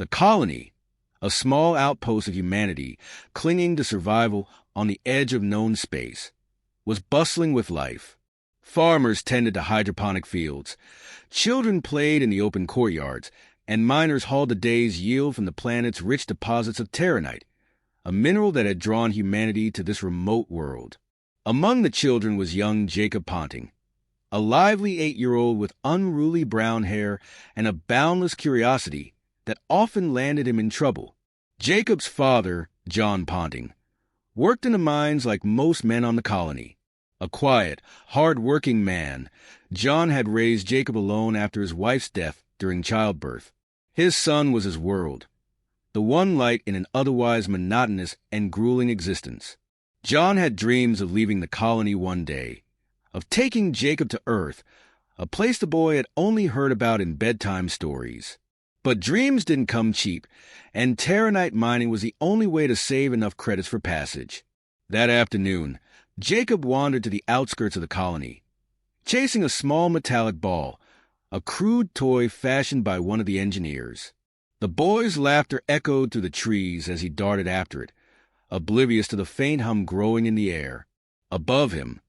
The colony, a small outpost of humanity clinging to survival on the edge of known space, was bustling with life. Farmers tended to hydroponic fields, children played in the open courtyards, and miners hauled the day's yield from the planet's rich deposits of terranite, a mineral that had drawn humanity to this remote world. Among the children was young Jacob Ponting, a lively 8-year-old with unruly brown hair and a boundless curiosity that often landed him in trouble. Jacob's father, John Ponting, worked in the mines like most men on the colony. A quiet, hard-working man, John had raised Jacob alone after his wife's death during childbirth. His son was his world, the one light in an otherwise monotonous and grueling existence. John had dreams of leaving the colony one day, of taking Jacob to Earth, a place the boy had only heard about in bedtime stories. But dreams didn't come cheap, and terranite mining was the only way to save enough credits for passage. That afternoon, Jacob wandered to the outskirts of the colony, chasing a small metallic ball, a crude toy fashioned by one of the engineers. The boy's laughter echoed through the trees as he darted after it, oblivious to the faint hum growing in the air. Above him,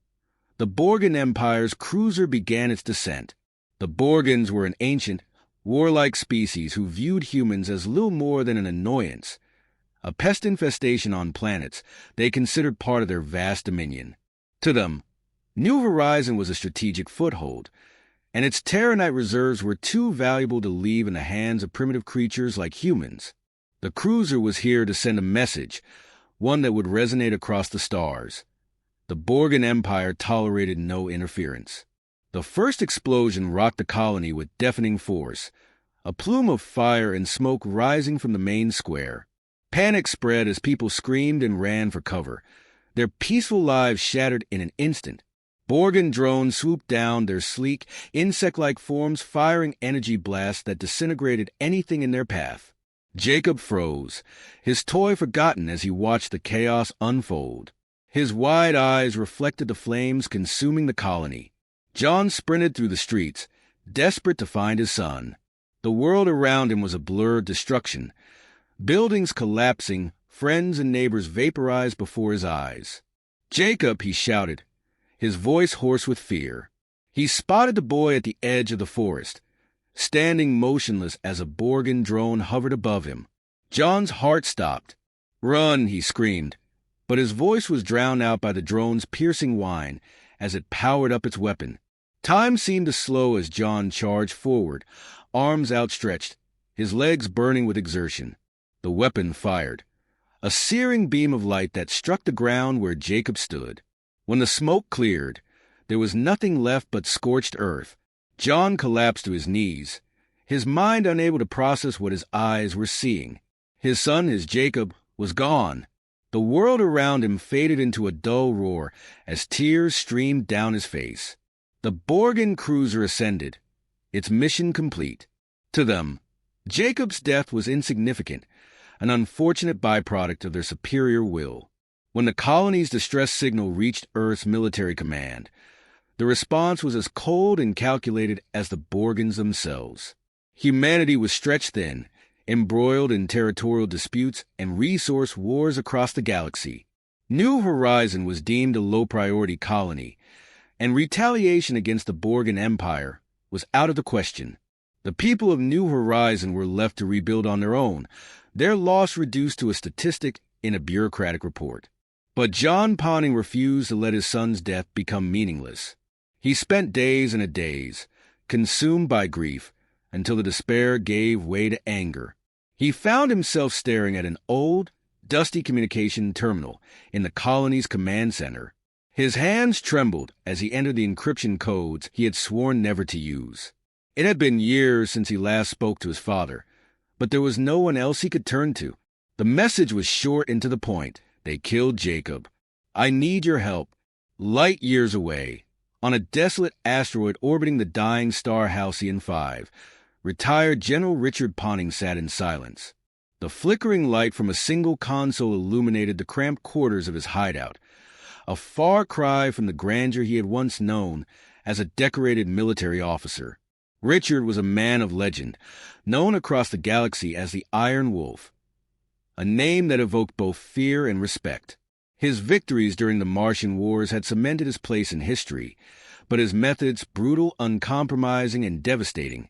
the Borgan Empire's cruiser began its descent. The Borgans were an ancient, warlike species who viewed humans as little more than an annoyance, a pest infestation on planets they considered part of their vast dominion. To them, New Horizon was a strategic foothold, and its terranite reserves were too valuable to leave in the hands of primitive creatures like humans. The cruiser was here to send a message, one that would resonate across the stars. The Borgan Empire tolerated no interference. The first explosion rocked the colony with deafening force, a plume of fire and smoke rising from the main square. Panic spread as people screamed and ran for cover, their peaceful lives shattered in an instant. Borgan drones swooped down, their sleek, insect-like forms firing energy blasts that disintegrated anything in their path. Jacob froze, his toy forgotten as he watched the chaos unfold. His wide eyes reflected the flames consuming the colony. John sprinted through the streets, desperate to find his son. The world around him was a blur of destruction. Buildings collapsing, friends and neighbors vaporized before his eyes. "Jacob," he shouted, his voice hoarse with fear. He spotted the boy at the edge of the forest, standing motionless as a Borgan drone hovered above him. John's heart stopped. "Run," he screamed, but his voice was drowned out by the drone's piercing whine as it powered up its weapon. Time seemed to slow as John charged forward, arms outstretched, his legs burning with exertion. The weapon fired, a searing beam of light that struck the ground where Jacob stood. When the smoke cleared, there was nothing left but scorched earth. John collapsed to his knees, his mind unable to process what his eyes were seeing. His son, his Jacob, was gone. The world around him faded into a dull roar as tears streamed down his face. The Borgan cruiser ascended, its mission complete. To them, Jacob's death was insignificant, an unfortunate byproduct of their superior will. When the colony's distress signal reached Earth's military command, the response was as cold and calculated as the Borgans themselves. Humanity was stretched thin, embroiled in territorial disputes and resource wars across the galaxy. New Horizon was deemed a low-priority colony, and retaliation against the Borgan Empire was out of the question. The people of New Horizon were left to rebuild on their own, their loss reduced to a statistic in a bureaucratic report. But John Ponting refused to let his son's death become meaningless. He spent days and days, consumed by grief, until the despair gave way to anger. He found himself staring at an old, dusty communication terminal in the colony's command center. His hands trembled as he entered the encryption codes he had sworn never to use. It had been years since he last spoke to his father, but there was no one else he could turn to. The message was short and to the point. They killed Jacob. I need your help. Light years away, on a desolate asteroid orbiting the dying star Halcyon 5, retired General Richard Ponting sat in silence. The flickering light from a single console illuminated the cramped quarters of his hideout, a far cry from the grandeur he had once known as a decorated military officer. Richard was a man of legend, known across the galaxy as the Iron Wolf, a name that evoked both fear and respect. His victories during the Martian Wars had cemented his place in history, but his methods, brutal, uncompromising, and devastating,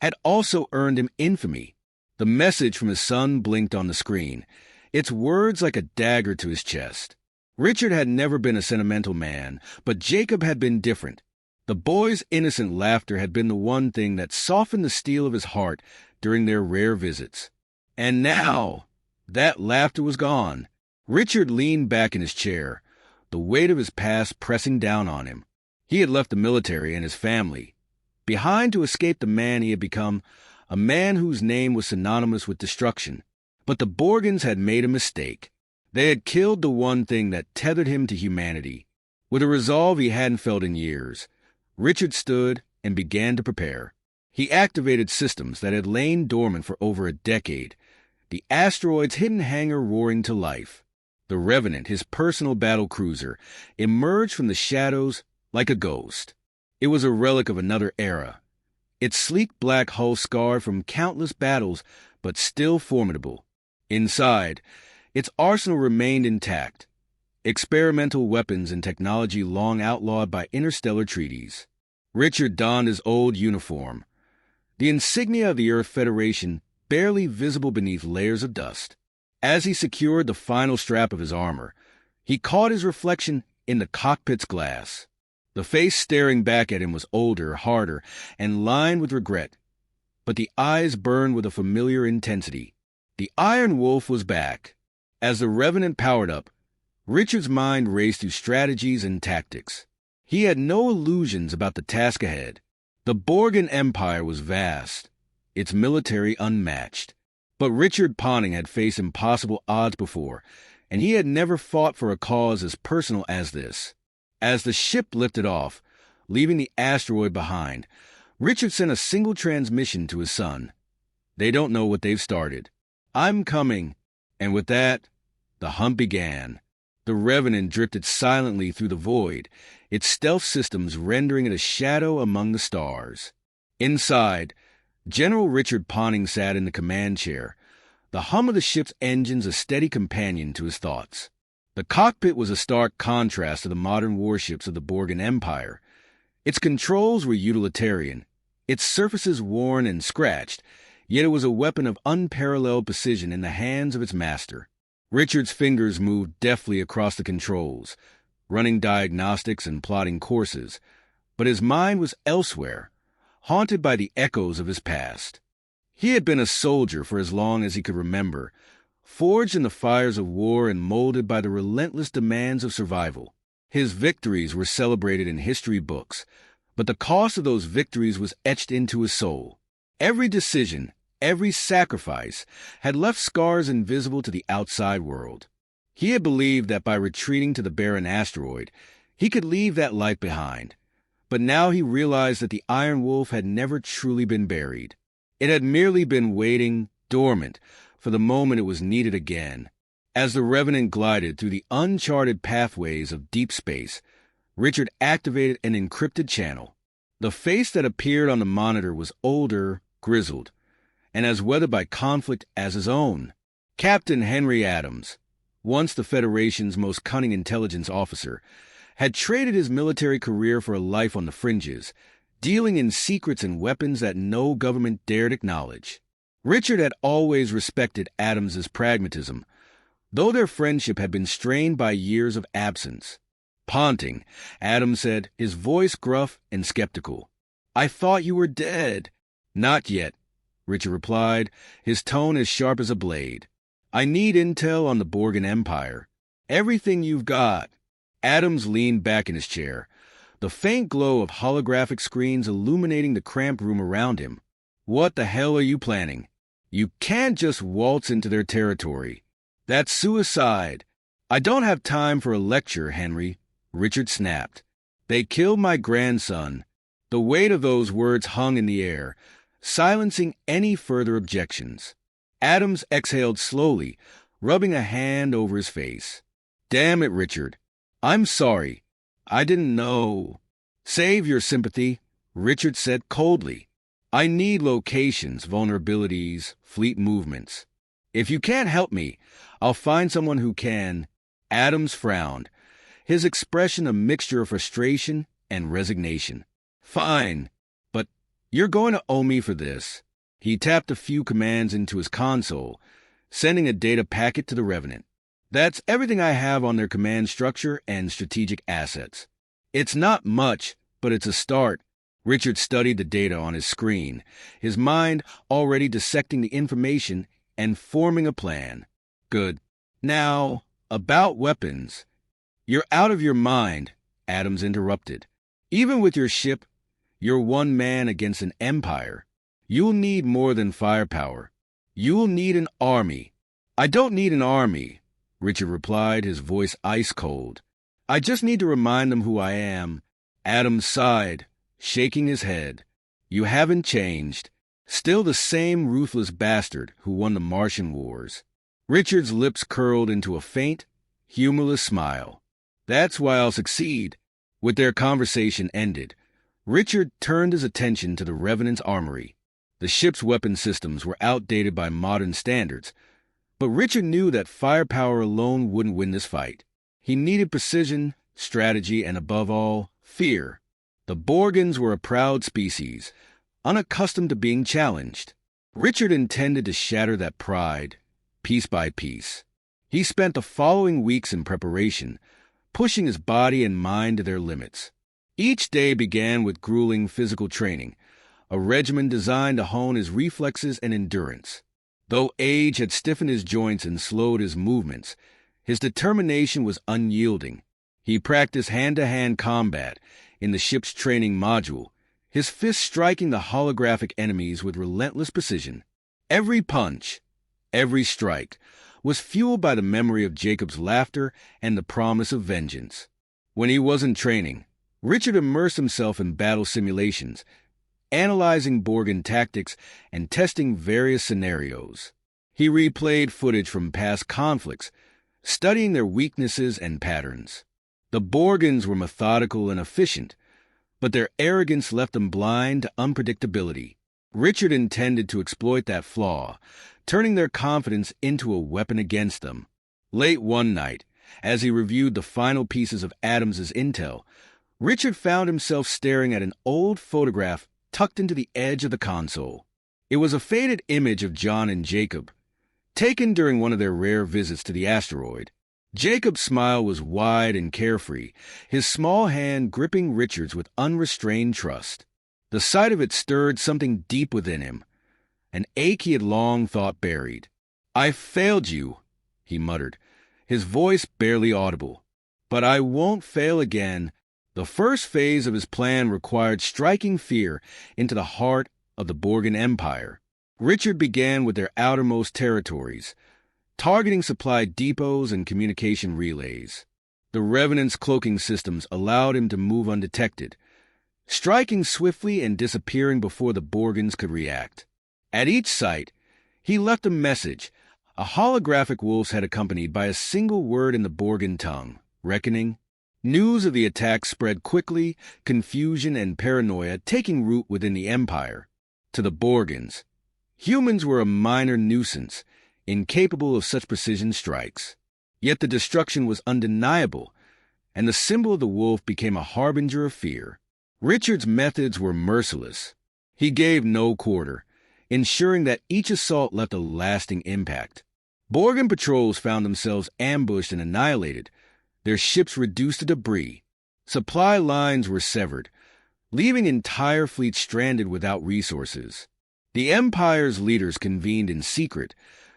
had also earned him infamy. The message from his son blinked on the screen, its words like a dagger to his chest. Richard had never been a sentimental man, but Jacob had been different. The boy's innocent laughter had been the one thing that softened the steel of his heart during their rare visits. And now, that laughter was gone. Richard leaned back in his chair, the weight of his past pressing down on him. He had left the military and his family behind to escape the man he had become, a man whose name was synonymous with destruction. But the Borgans had made a mistake. They had killed the one thing that tethered him to humanity. With a resolve he hadn't felt in years, Richard stood and began to prepare. He activated systems that had lain dormant for over a decade, the asteroid's hidden hangar roaring to life. The Revenant, his personal battle cruiser, emerged from the shadows like a ghost. It was a relic of another era, its sleek black hull scarred from countless battles, but still formidable. Inside, its arsenal remained intact, experimental weapons and technology long outlawed by interstellar treaties. Richard donned his old uniform, the insignia of the Earth Federation barely visible beneath layers of dust. As he secured the final strap of his armor, he caught his reflection in the cockpit's glass. The face staring back at him was older, harder, and lined with regret, but the eyes burned with a familiar intensity. The Iron Wolf was back. As the Revenant powered up, Richard's mind raced through strategies and tactics. He had no illusions about the task ahead. The Borgan Empire was vast, its military unmatched. But Richard Ponting had faced impossible odds before, and he had never fought for a cause as personal as this. As the ship lifted off, leaving the asteroid behind, Richard sent a single transmission to his son. "They don't know what they've started. I'm coming." And with that, the hunt began. The Revenant drifted silently through the void, its stealth systems rendering it a shadow among the stars. Inside, General Richard Ponting sat in the command chair, the hum of the ship's engines a steady companion to his thoughts. The cockpit was a stark contrast to the modern warships of the Borgan Empire. Its controls were utilitarian, its surfaces worn and scratched, yet it was a weapon of unparalleled precision in the hands of its master. Richard's fingers moved deftly across the controls, running diagnostics and plotting courses, but his mind was elsewhere, haunted by the echoes of his past. He had been a soldier for as long as he could remember, forged in the fires of war and molded by the relentless demands of survival. His victories were celebrated in history books, but the cost of those victories was etched into his soul. Every decision, every sacrifice, had left scars invisible to the outside world. He had believed that by retreating to the barren asteroid, he could leave that life behind. But now he realized that the Iron Wolf had never truly been buried. It had merely been waiting, dormant, for the moment it was needed again. As the Revenant glided through the uncharted pathways of deep space, Richard activated an encrypted channel. The face that appeared on the monitor was older, grizzled, and as weathered by conflict as his own. Captain Henry Adams, once the Federation's most cunning intelligence officer, had traded his military career for a life on the fringes, dealing in secrets and weapons that no government dared acknowledge. Richard had always respected Adams's pragmatism, though their friendship had been strained by years of absence. Ponting, Adams said, his voice gruff and skeptical. "I thought you were dead." "Not yet," Richard replied, his tone as sharp as a blade. "I need intel on the Borgan Empire. Everything you've got." Adams leaned back in his chair, the faint glow of holographic screens illuminating the cramped room around him. "What the hell are you planning? You can't just waltz into their territory. That's suicide." "I don't have time for a lecture, Henry," Richard snapped. "They killed my grandson." The weight of those words hung in the air, silencing any further objections. Adams exhaled slowly, rubbing a hand over his face. "Damn it, Richard. I'm sorry. I didn't know." "Save your sympathy," Richard said coldly. I need locations, vulnerabilities, fleet movements. If you can't help me, I'll find someone who can." Adams frowned, his expression a mixture of frustration and resignation. "Fine, but you're going to owe me for this." He tapped a few commands into his console, sending a data packet to the Revenant. "That's everything I have on their command structure and strategic assets. It's not much, but it's a start." Richard studied the data on his screen, his mind already dissecting the information and forming a plan. "Good. Now, about weapons." "You're out of your mind," Adams interrupted. "Even with your ship, you're one man against an empire. You'll need more than firepower. You'll need an army." "I don't need an army," Richard replied, his voice ice cold. "I just need to remind them who I am." Adams sighed, shaking his head. "You haven't changed. Still the same ruthless bastard who won the Martian Wars." Richard's lips curled into a faint, humorless smile. "That's why I'll succeed." With their conversation ended, Richard turned his attention to the Revenant's armory. The ship's weapon systems were outdated by modern standards, but Richard knew that firepower alone wouldn't win this fight. He needed precision, strategy, and above all, fear. The Borgans were a proud species, unaccustomed to being challenged. Richard intended to shatter that pride, piece by piece. He spent the following weeks in preparation, pushing his body and mind to their limits. Each day began with grueling physical training, a regimen designed to hone his reflexes and endurance. Though age had stiffened his joints and slowed his movements, his determination was unyielding. He practiced hand-to-hand combat in the ship's training module, his fists striking the holographic enemies with relentless precision. Every punch, every strike, was fueled by the memory of Jacob's laughter and the promise of vengeance. When he wasn't training, Richard immersed himself in battle simulations, analyzing Borgan tactics and testing various scenarios. He replayed footage from past conflicts, studying their weaknesses and patterns. The Borgans were methodical and efficient, but their arrogance left them blind to unpredictability. Richard intended to exploit that flaw, turning their confidence into a weapon against them. Late one night, as he reviewed the final pieces of Adams's intel, Richard found himself staring at an old photograph tucked into the edge of the console. It was a faded image of John and Jacob, taken during one of their rare visits to the asteroid. Jacob's smile was wide and carefree, his small hand gripping Richard's with unrestrained trust. The sight of it stirred something deep within him, an ache he had long thought buried. "I failed you," he muttered, his voice barely audible. "But I won't fail again." The first phase of his plan required striking fear into the heart of the Borgan Empire. Richard began with their outermost territories, targeting supply depots and communication relays. The Revenant's cloaking systems allowed him to move undetected, striking swiftly and disappearing before the Borgans could react. At each site, he left a message, a holographic wolf's head accompanied by a single word in the Borgan tongue, reckoning. News of the attack spread quickly, confusion and paranoia taking root within the Empire. To the Borgans, humans were a minor nuisance, incapable of such precision strikes. Yet the destruction was undeniable, and the symbol of the wolf became a harbinger of fear. Richard's methods were merciless. He gave no quarter, ensuring that each assault left a lasting impact. Borgan patrols found themselves ambushed and annihilated, their ships reduced to debris. Supply lines were severed, leaving entire fleets stranded without resources. The Empire's leaders convened in secret,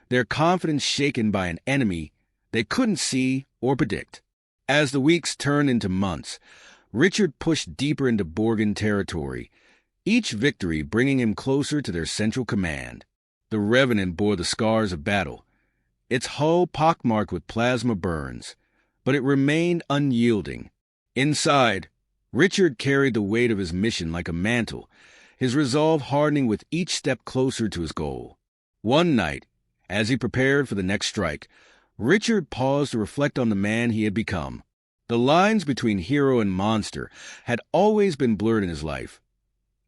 their confidence shaken by an enemy they couldn't see or predict. As the weeks turned into months, Richard pushed deeper into Borgan territory, each victory bringing him closer to their central command. The Revenant bore the scars of battle, its hull pockmarked with plasma burns, but it remained unyielding. Inside, Richard carried the weight of his mission like a mantle, his resolve hardening with each step closer to his goal. One night, as he prepared for the next strike, Richard paused to reflect on the man he had become. The lines between hero and monster had always been blurred in his life,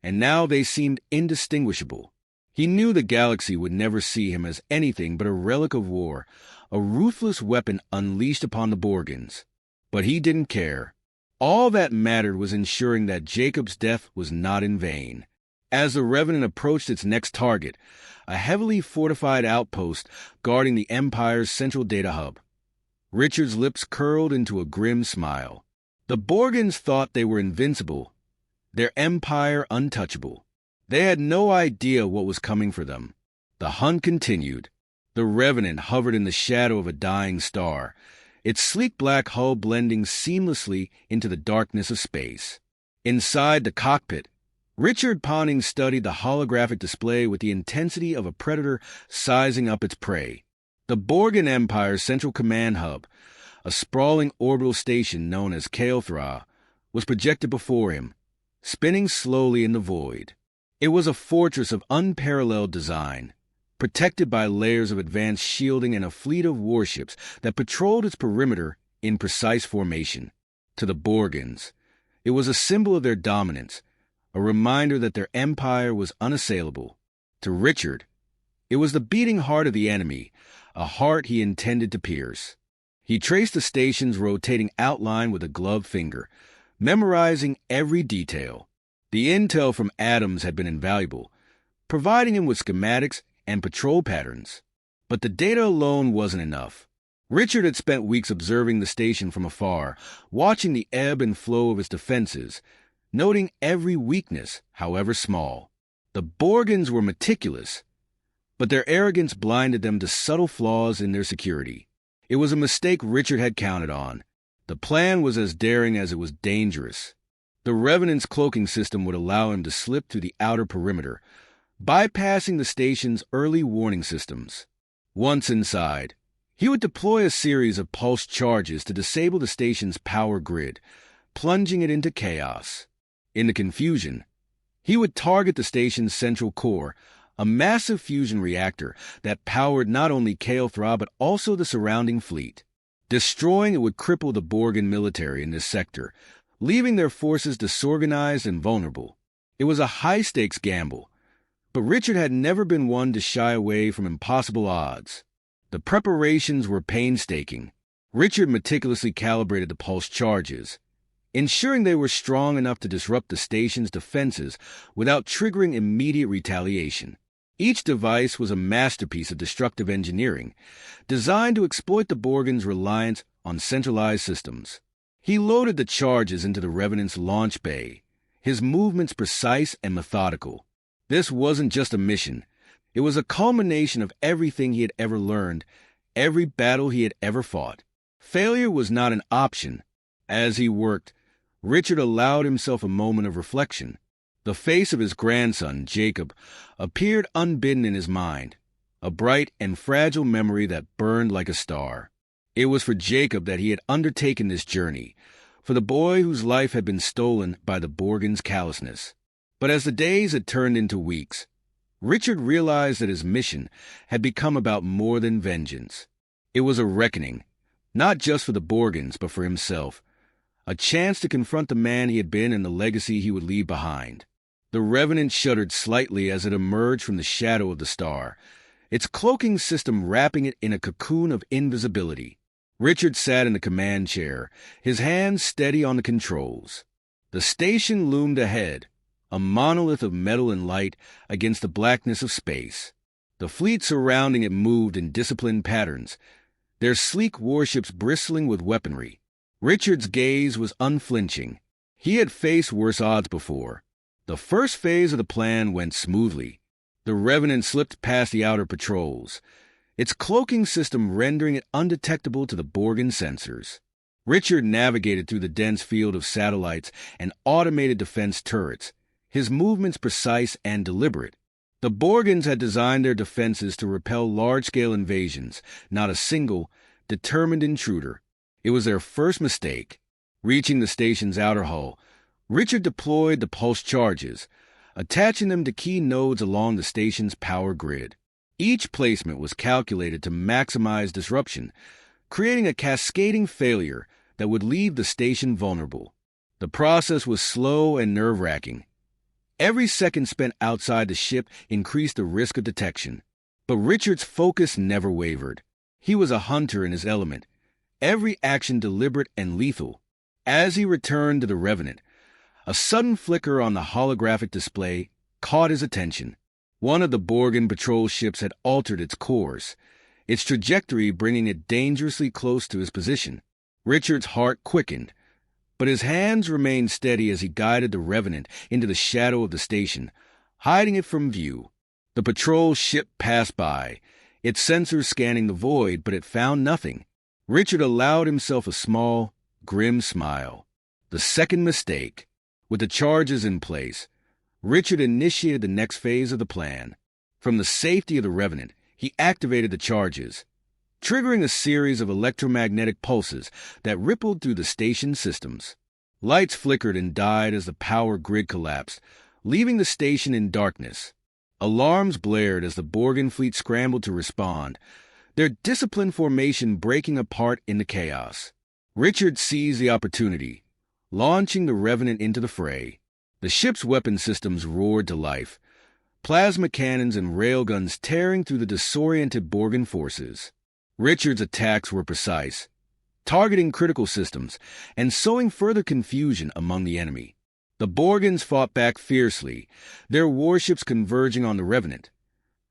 and now they seemed indistinguishable. He knew the galaxy would never see him as anything but a relic of war, a ruthless weapon unleashed upon the Borgans. But he didn't care. All that mattered was ensuring that Jacob's death was not in vain. As the Revenant approached its next target, a heavily fortified outpost guarding the Empire's central data hub, Richard's lips curled into a grim smile. The Borgans thought they were invincible, their empire untouchable. They had no idea what was coming for them. The hunt continued. The Revenant hovered in the shadow of a dying star, its sleek black hull blending seamlessly into the darkness of space. Inside the cockpit, Richard Ponting studied the holographic display with the intensity of a predator sizing up its prey. The Borgan Empire's central command hub, a sprawling orbital station known as Kael'thra, was projected before him, spinning slowly in the void. It was a fortress of unparalleled design, protected by layers of advanced shielding and a fleet of warships that patrolled its perimeter in precise formation. To the Borgans, it was a symbol of their dominance, a reminder that their empire was unassailable. To Richard, it was the beating heart of the enemy, a heart he intended to pierce. He traced the station's rotating outline with a gloved finger, memorizing every detail. The intel from Adams had been invaluable, providing him with schematics and patrol patterns. But the data alone wasn't enough. Richard had spent weeks observing the station from afar, watching the ebb and flow of its defenses, noting every weakness, however small. The Borgans were meticulous, but their arrogance blinded them to subtle flaws in their security. It was a mistake Richard had counted on. The plan was as daring as it was dangerous. The Revenant's cloaking system would allow him to slip through the outer perimeter, bypassing the station's early warning systems. Once inside, he would deploy a series of pulse charges to disable the station's power grid, plunging it into chaos. In the confusion, he would target the station's central core, a massive fusion reactor that powered not only Kael'thra but also the surrounding fleet. Destroying it would cripple the Borgan military in this sector, leaving their forces disorganized and vulnerable. It was a high-stakes gamble, but Richard had never been one to shy away from impossible odds. The preparations were painstaking. Richard meticulously calibrated the pulse charges, ensuring they were strong enough to disrupt the station's defenses without triggering immediate retaliation. Each device was a masterpiece of destructive engineering, designed to exploit the Borgans' reliance on centralized systems. He loaded the charges into the Revenant's launch bay, his movements precise and methodical. This wasn't just a mission. It was a culmination of everything he had ever learned, every battle he had ever fought. Failure was not an option. As he worked, Richard allowed himself a moment of reflection. The face of his grandson, Jacob, appeared unbidden in his mind, a bright and fragile memory that burned like a star. It was for Jacob that he had undertaken this journey, for the boy whose life had been stolen by the Borgans' callousness. But as the days had turned into weeks, Richard realized that his mission had become about more than vengeance. It was a reckoning, not just for the Borgans, but for himself, a chance to confront the man he had been and the legacy he would leave behind. The Revenant shuddered slightly as it emerged from the shadow of the star, its cloaking system wrapping it in a cocoon of invisibility. Richard sat in the command chair, his hands steady on the controls. The station loomed ahead, a monolith of metal and light against the blackness of space. The fleet surrounding it moved in disciplined patterns, their sleek warships bristling with weaponry. Richard's gaze was unflinching. He had faced worse odds before. The first phase of the plan went smoothly. The Revenant slipped past the outer patrols, its cloaking system rendering it undetectable to the Borgan sensors. Richard navigated through the dense field of satellites and automated defense turrets, his movements precise and deliberate. The Borgans had designed their defenses to repel large-scale invasions, not a single, determined intruder. It was their first mistake. Reaching the station's outer hull, Richard deployed the pulse charges, attaching them to key nodes along the station's power grid. Each placement was calculated to maximize disruption, creating a cascading failure that would leave the station vulnerable. The process was slow and nerve-wracking. Every second spent outside the ship increased the risk of detection. But Richard's focus never wavered. He was a hunter in his element, every action deliberate and lethal. As he returned to the Revenant, a sudden flicker on the holographic display caught his attention. One of the Borgen patrol ships had altered its course, its trajectory bringing it dangerously close to his position. Richard's heart quickened, but his hands remained steady as he guided the Revenant into the shadow of the station, hiding it from view. The patrol ship passed by, its sensors scanning the void, but it found nothing. Richard allowed himself a small, grim smile. The second mistake. With the charges in place, Richard initiated the next phase of the plan. From the safety of the Revenant, he activated the charges, triggering a series of electromagnetic pulses that rippled through the station systems. Lights flickered and died as the power grid collapsed, leaving the station in darkness. Alarms blared as the Borgen fleet scrambled to respond, their disciplined formation breaking apart in the chaos. Richard seized the opportunity, launching the Revenant into the fray. The ship's weapon systems roared to life, plasma cannons and railguns tearing through the disoriented Borgen forces. Richard's attacks were precise, targeting critical systems and sowing further confusion among the enemy. The Borgens fought back fiercely, their warships converging on the Revenant.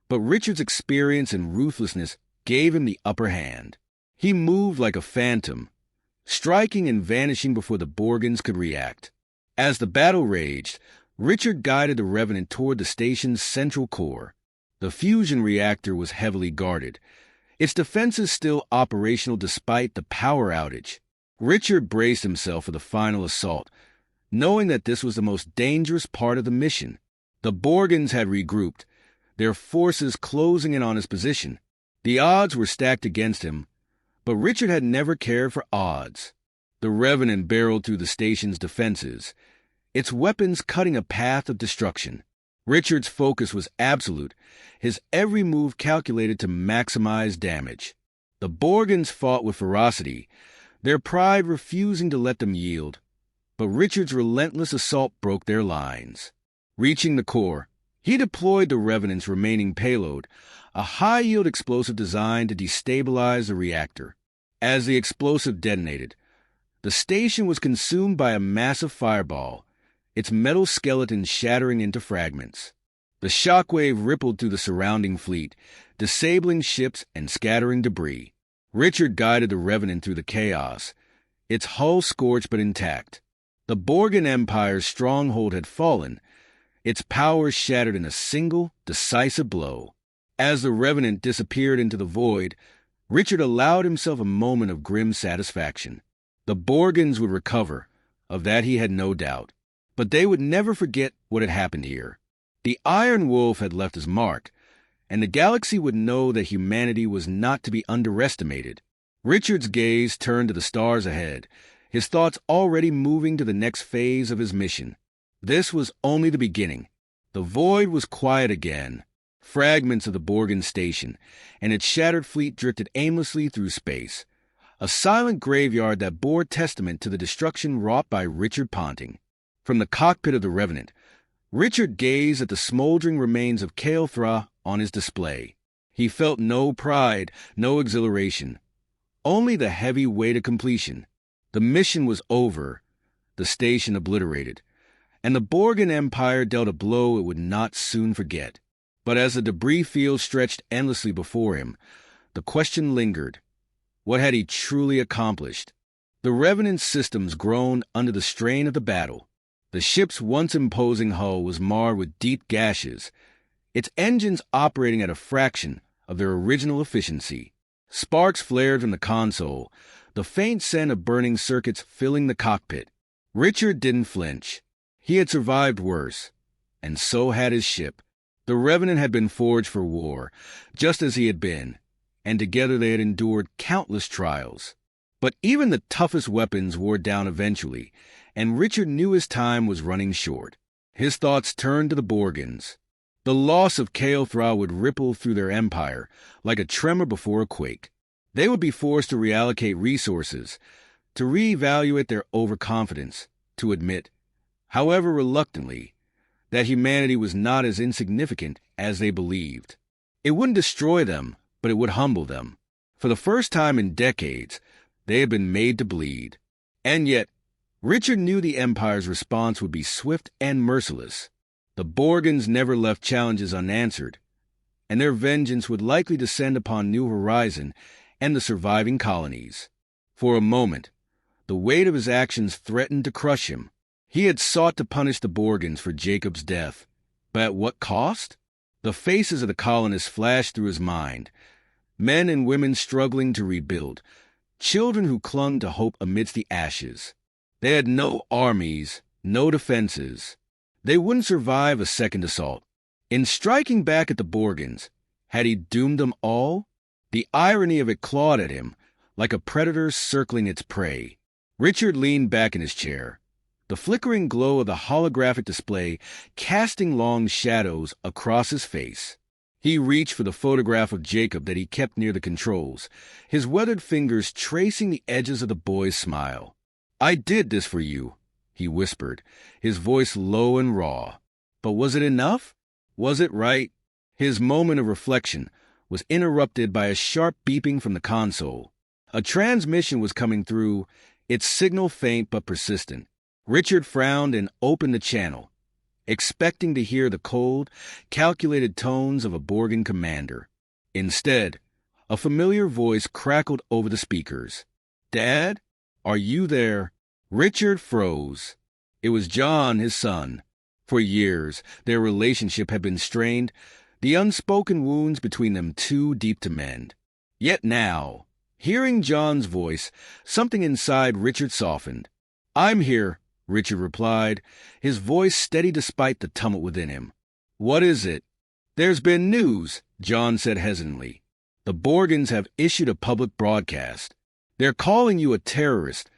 But Richard's experience and ruthlessness gave him the upper hand. He moved like a phantom, striking and vanishing before the Borgens could react. As the battle raged, Richard guided the Revenant toward the station's central core. The fusion reactor was heavily guarded, its defenses still operational despite the power outage. Richard braced himself for the final assault, knowing that this was the most dangerous part of the mission. The Borgens had regrouped, their forces closing in on his position. The odds were stacked against him, but Richard had never cared for odds. The Revenant barreled through the station's defenses, its weapons cutting a path of destruction. Richard's focus was absolute, his every move calculated to maximize damage. The Borgens fought with ferocity, their pride refusing to let them yield. But Richard's relentless assault broke their lines. Reaching the core, he deployed the Revenant's remaining payload, a high-yield explosive designed to destabilize the reactor. As the explosive detonated, the station was consumed by a massive fireball, its metal skeleton shattering into fragments. The shockwave rippled through the surrounding fleet, disabling ships and scattering debris. Richard guided the Revenant through the chaos, its hull scorched but intact. The Borgen Empire's stronghold had fallen, its powers shattered in a single, decisive blow. As the Revenant disappeared into the void, Richard allowed himself a moment of grim satisfaction. The Borgens would recover, of that he had no doubt. But they would never forget what had happened here. The Iron Wolf had left his mark, and the galaxy would know that humanity was not to be underestimated. Richard's gaze turned to the stars ahead, his thoughts already moving to the next phase of his mission. This was only the beginning. The void was quiet again. Fragments of the Borgen station and its shattered fleet drifted aimlessly through space, a silent graveyard that bore testament to the destruction wrought by Richard Ponting. From the cockpit of the Revenant, Richard gazed at the smoldering remains of Kael'thra on his display. He felt no pride, no exhilaration, only the heavy weight of completion. The mission was over, the station obliterated, and the Borgen Empire dealt a blow it would not soon forget. But as the debris field stretched endlessly before him, the question lingered. What had he truly accomplished? The Revenant's systems groaned under the strain of the battle. The ship's once imposing hull was marred with deep gashes, its engines operating at a fraction of their original efficiency. Sparks flared from the console, the faint scent of burning circuits filling the cockpit. Richard didn't flinch. He had survived worse, and so had his ship. The Revenant had been forged for war, just as he had been, and together they had endured countless trials. But even the toughest weapons wore down eventually, and Richard knew his time was running short. His thoughts turned to the Borgens. The loss of Kael'thra would ripple through their empire like a tremor before a quake. They would be forced to reallocate resources, to reevaluate their overconfidence, to admit, however reluctantly, that humanity was not as insignificant as they believed. It wouldn't destroy them, but it would humble them. For the first time in decades, they had been made to bleed. And yet, Richard knew the Empire's response would be swift and merciless. The Borgans never left challenges unanswered, and their vengeance would likely descend upon New Horizon and the surviving colonies. For a moment, the weight of his actions threatened to crush him. He had sought to punish the Borgans for Jacob's death, but at what cost? The faces of the colonists flashed through his mind. Men and women struggling to rebuild, children who clung to hope amidst the ashes. They had no armies, no defenses. They wouldn't survive a second assault. In striking back at the Borgans, had he doomed them all? The irony of it clawed at him, like a predator circling its prey. Richard leaned back in his chair, the flickering glow of the holographic display casting long shadows across his face. He reached for the photograph of Jacob that he kept near the controls, his weathered fingers tracing the edges of the boy's smile. "I did this for you," he whispered, his voice low and raw. But was it enough? Was it right? His moment of reflection was interrupted by a sharp beeping from the console. A transmission was coming through, its signal faint but persistent. Richard frowned and opened the channel, expecting to hear the cold, calculated tones of a Borgan commander. Instead, a familiar voice crackled over the speakers. "Dad? Are you there?" Richard froze. It was John, his son. For years, their relationship had been strained, the unspoken wounds between them too deep to mend. Yet now, hearing John's voice, something inside Richard softened. "I'm here," Richard replied, his voice steady despite the tumult within him. "What is it?" "There's been news," John said hesitantly. "The Borgans have issued a public broadcast. They're calling you a terrorist,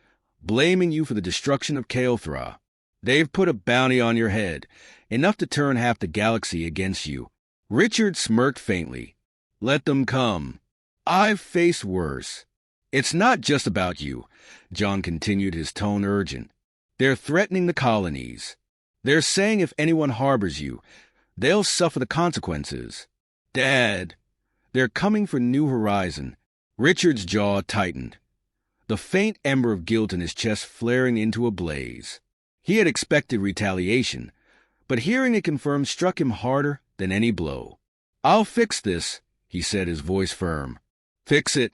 blaming you for the destruction of Kael'thra. They've put a bounty on your head, enough to turn half the galaxy against you." Richard smirked faintly. "Let them come. I've faced worse." "It's not just about you," John continued, his tone urgent. "They're threatening the colonies. They're saying if anyone harbors you, they'll suffer the consequences." "Dad, they're coming for New Horizon." Richard's jaw tightened, the faint ember of guilt in his chest flaring into a blaze. He had expected retaliation, but hearing it confirmed struck him harder than any blow. "I'll fix this," he said, his voice firm. "Fix it?"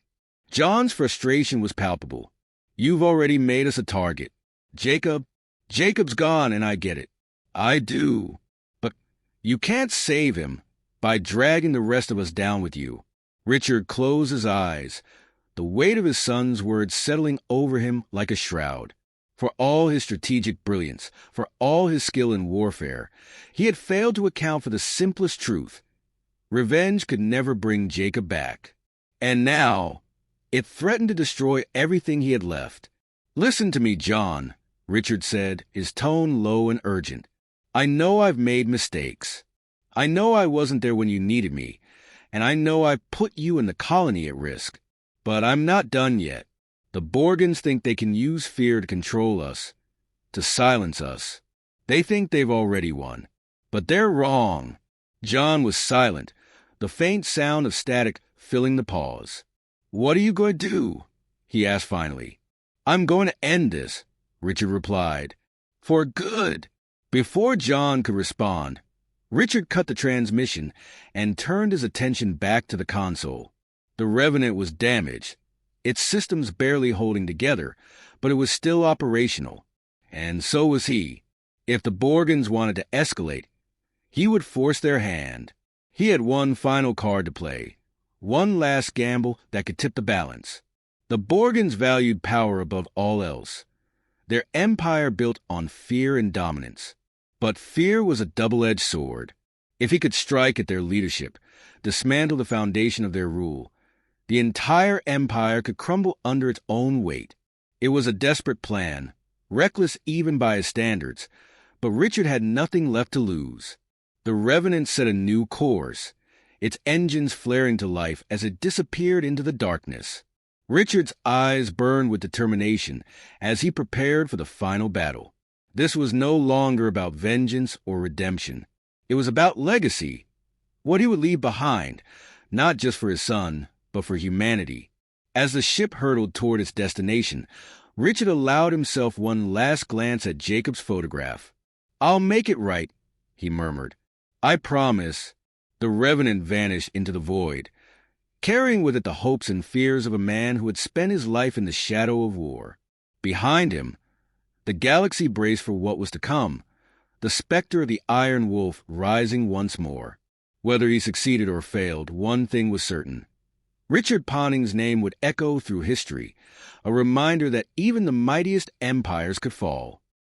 John's frustration was palpable. "You've already made us a target. Jacob's gone, and I get it. I do. But you can't save him by dragging the rest of us down with you." Richard closed his eyes, the weight of his son's words settling over him like a shroud. For all his strategic brilliance, for all his skill in warfare, he had failed to account for the simplest truth. Revenge could never bring Jacob back. And now, it threatened to destroy everything he had left. "Listen to me, John," Richard said, his tone low and urgent. "I know I've made mistakes. I know I wasn't there when you needed me, and I know I put you and the colony at risk. But I'm not done yet. The Borgans think they can use fear to control us, to silence us. They think they've already won. But they're wrong." John was silent, the faint sound of static filling the pause. "What are you going to do?" he asked finally. "I'm going to end this," Richard replied. "For good." Before John could respond, Richard cut the transmission and turned his attention back to the console. The Revenant was damaged, its systems barely holding together, but it was still operational. And so was he. If the Borgans wanted to escalate, he would force their hand. He had one final card to play, one last gamble that could tip the balance. The Borgans valued power above all else, their empire built on fear and dominance. But fear was a double-edged sword. If he could strike at their leadership, dismantle the foundation of their rule, the entire empire could crumble under its own weight. It was a desperate plan, reckless even by his standards, but Richard had nothing left to lose. The Revenant set a new course, its engines flaring to life as it disappeared into the darkness. Richard's eyes burned with determination as he prepared for the final battle. This was no longer about vengeance or redemption. It was about legacy, what he would leave behind, not just for his son, but for humanity. As the ship hurtled toward its destination, Richard allowed himself one last glance at Jacob's photograph. "I'll make it right," he murmured. "I promise." The revenant vanished into the void, carrying with it the hopes and fears of a man who had spent his life in the shadow of war. Behind him, the galaxy braced for what was to come, the specter of the Iron Wolf rising once more. Whether he succeeded or failed, one thing was certain. Richard Ponning's name would echo through history, a reminder that even the mightiest empires could fall.